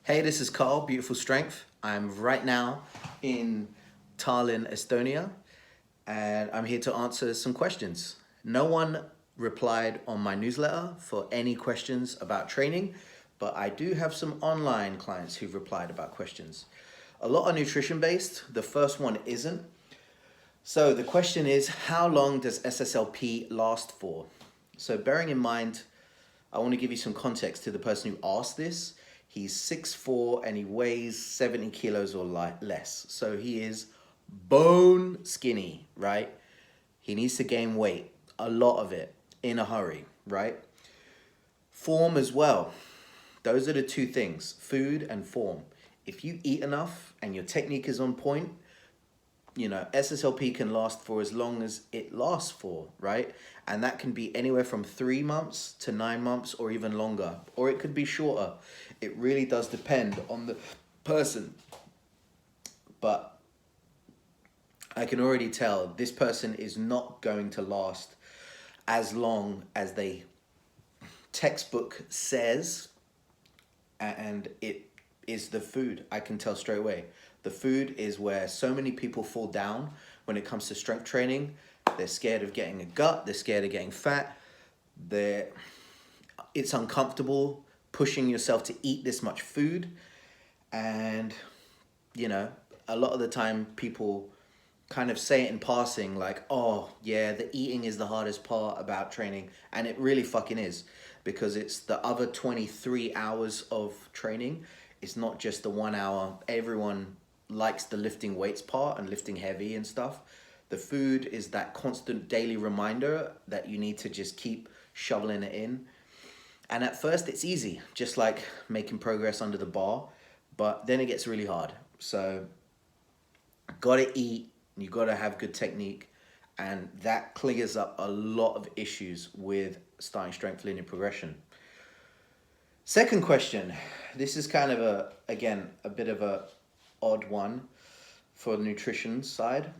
Hey, this is Carl, Beautiful Strength. I'm right now in Tallinn, Estonia, and I'm here to answer some questions. No one replied on my newsletter for any questions about training, but I do have some online clients who've replied about questions. A lot are nutrition based, the first one isn't. So the question is, how long does SSLP last for? So bearing in mind, I want to give you some context to the person who asked this. He's 6'4" and he weighs 70 kilos or less. So he is bone skinny, right? He needs to gain weight, a lot of it, in a hurry, right? Form as well. Those are the two things, food and form. If you eat enough and your technique is on point, SSLP can last for as long as it lasts for, right? And that can be anywhere from 3 months to 9 months or even longer, or it could be shorter. It really does depend on the person. But I can already tell this person is not going to last as long as they textbook says, and it is the food. I can tell straight away. The food is where so many people fall down when it comes to strength training. They're scared of getting a gut. They're scared of getting fat. It's uncomfortable pushing yourself to eat this much food. And, a lot of the time people kind of say it in passing like, oh, yeah, the eating is the hardest part about training. And it really fucking is, because it's the other 23 hours of training. It's not just the 1 hour. Everyone likes the lifting weights part and lifting heavy and stuff. The food is that constant daily reminder that you need to just keep shoveling it in. And at first it's easy, just like making progress under the bar, but then it gets really hard. So gotta eat, you gotta have good technique, and that clears up a lot of issues with starting strength linear progression. Second question, this is kind of a bit of a odd one for the nutrition side.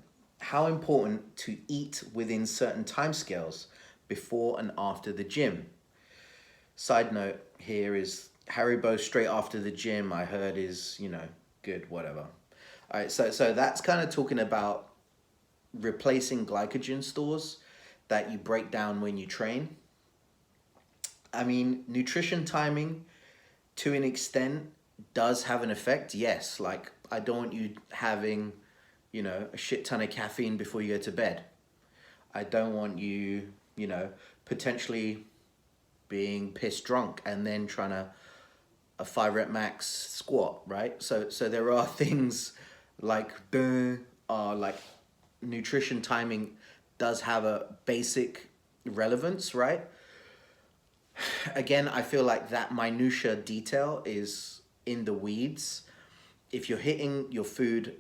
How important to eat within certain timescales before and after the gym? Side note here is Haribo straight after the gym, I heard is, good, whatever. All right, so that's kind of talking about replacing glycogen stores that you break down when you train. I mean, nutrition timing to an extent does have an effect, yes. Like, I don't want you having, a shit ton of caffeine before you go to bed. I don't want you, potentially being pissed drunk and then trying to a 5 rep max squat, right? So there are things like like nutrition timing does have a basic relevance, right? Again, I feel like that minutia detail is in the weeds. If you're hitting your food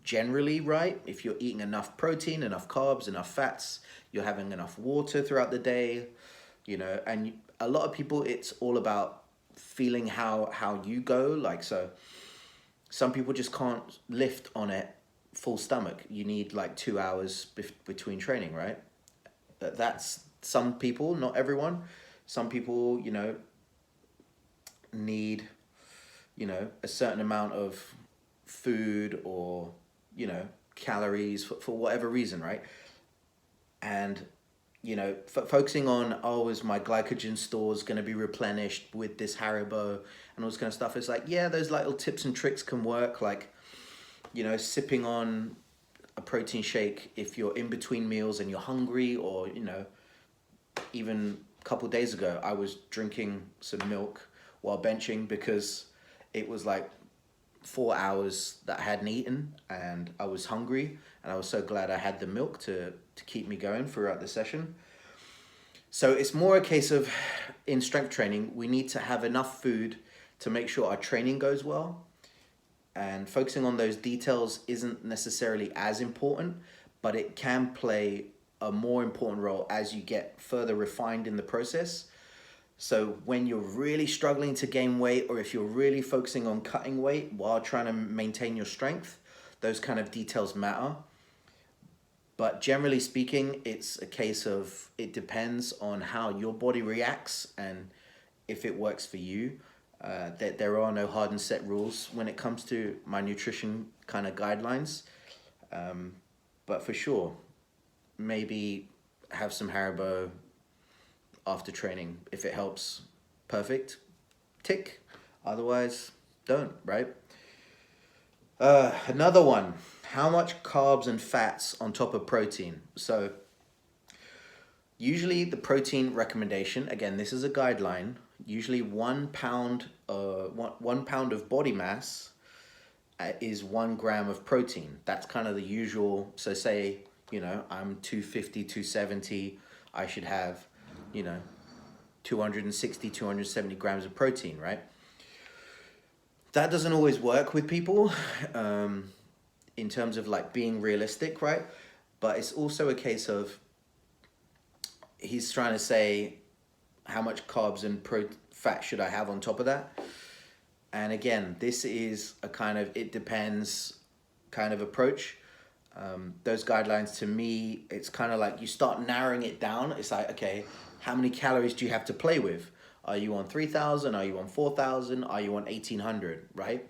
generally right, if you're eating enough protein, enough carbs, enough fats, you're having enough water throughout the day, and a lot of people, it's all about feeling how you go. Like, so some people just can't lift on it full stomach. You need like 2 hours between training, right? That's some people, not everyone. Some people, need, a certain amount of food or, calories for whatever reason, right? And, focusing on, oh, is my glycogen stores going to be replenished with this Haribo and all this kind of stuff. It's like, yeah, those little tips and tricks can work. Like, sipping on a protein shake if you're in between meals and you're hungry, or, even a couple days ago, I was drinking some milk while benching because it was like 4 hours that I hadn't eaten and I was hungry, and I was so glad I had the milk to keep me going throughout the session. So it's more a case of, in strength training, we need to have enough food to make sure our training goes well, and focusing on those details isn't necessarily as important, but it can play a more important role as you get further refined in the process. So when you're really struggling to gain weight, or if you're really focusing on cutting weight while trying to maintain your strength, those kind of details matter. But generally speaking, it's a case of, it depends on how your body reacts and if it works for you. That there are no hard and set rules when it comes to my nutrition kind of guidelines. But for sure, maybe have some Haribo after training. If it helps, perfect. Tick. Otherwise, don't, right? Another one. How much carbs and fats on top of protein? So usually the protein recommendation, again, this is a guideline, usually 1 pound, 1 pound of body mass is 1 gram of protein. That's kind of the usual. So say, I'm 250, 270, I should have, 260, 270 grams of protein, right? That doesn't always work with people in terms of like being realistic, right? But it's also a case of he's trying to say how much carbs and fat should I have on top of that? And again, this is a kind of it depends kind of approach. Those guidelines, to me, it's kind of like you start narrowing it down. It's like, okay, how many calories do you have to play with? Are you on 3,000? Are you on 4,000? Are you on 1,800, right?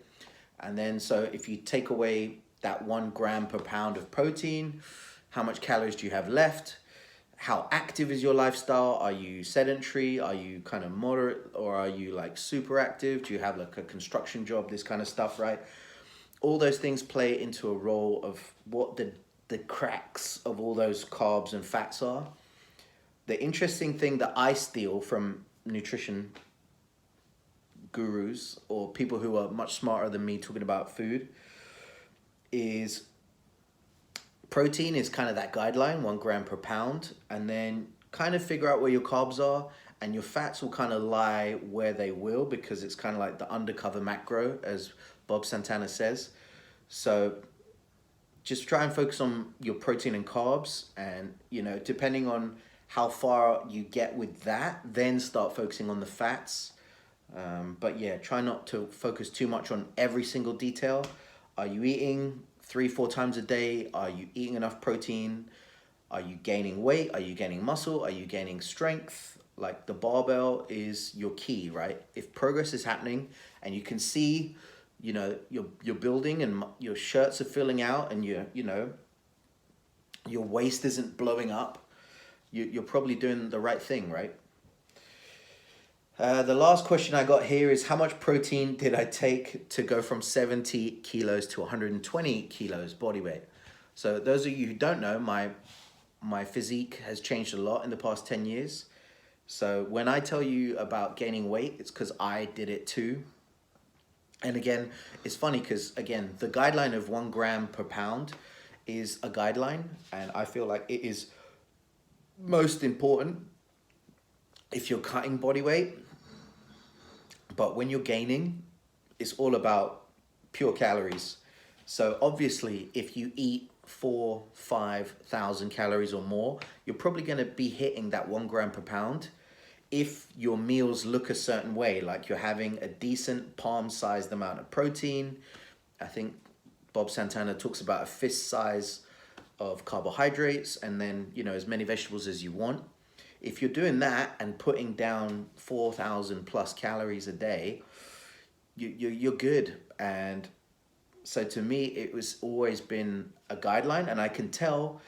And then, so if you take away that 1 gram per pound of protein, how much calories do you have left? How active is your lifestyle? Are you sedentary? Are you kind of moderate? Or are you like super active? Do you have like a construction job? This kind of stuff, right? All those things play into a role of what the cracks of all those carbs and fats are. The interesting thing that I steal from nutrition gurus or people who are much smarter than me talking about food is protein is kind of that guideline, 1 gram per pound, and then kind of figure out where your carbs are, and your fats will kind of lie where they will, because it's kind of like the undercover macro, as Bob Santana says. So just try and focus on your protein and carbs, and depending on how far you get with that, then start focusing on the fats. But yeah, try not to focus too much on every single detail. Are you eating 3-4 times a day? Are you eating enough protein? Are you gaining weight? Are you gaining muscle? Are you gaining strength? Like the barbell is your key, right? If progress is happening and you can see, you're building and your shirts are filling out and your waist isn't blowing up, you're probably doing the right thing, right? The last question I got here is, how much protein did I take to go from 70 kilos to 120 kilos body weight? So those of you who don't know, my physique has changed a lot in the past 10 years. So when I tell you about gaining weight, it's because I did it too. And again, it's funny because, again, the guideline of 1 gram per pound is a guideline, and I feel like it is most important if you're cutting body weight. But when you're gaining, it's all about pure calories. So obviously, if you eat 4,000-5,000 calories or more, you're probably going to be hitting that 1 gram per pound. If your meals look a certain way, like you're having a decent palm-sized amount of protein, I think Bob Santana talks about a fist size of carbohydrates, and then as many vegetables as you want. If you're doing that and putting down 4,000 plus calories a day, you're good. And so to me, it was always been a guideline, and I can tell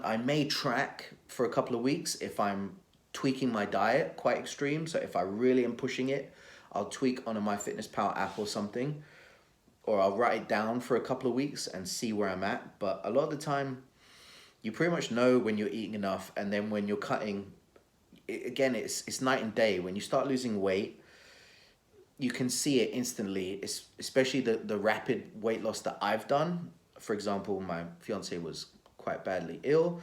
I may track for a couple of weeks if I'm tweaking my diet quite extreme. So if I really am pushing it, I'll tweak on a MyFitnessPal app or something, or I'll write it down for a couple of weeks and see where I'm at. But a lot of the time, you pretty much know when you're eating enough, and then when you're cutting, again, it's night and day. When you start losing weight, you can see it instantly, especially the rapid weight loss that I've done. For example, my fiance was quite badly ill,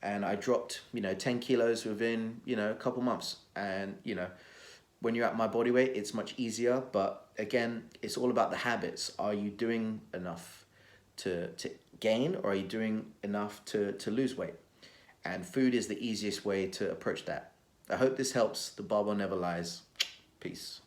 and I dropped 10 kilos within a couple months. And when you're at my body weight, it's much easier. But again, it's all about the habits. Are you doing enough to gain, or are you doing enough to lose weight? And food is the easiest way to approach that. I hope this helps. The barbell never lies. Peace.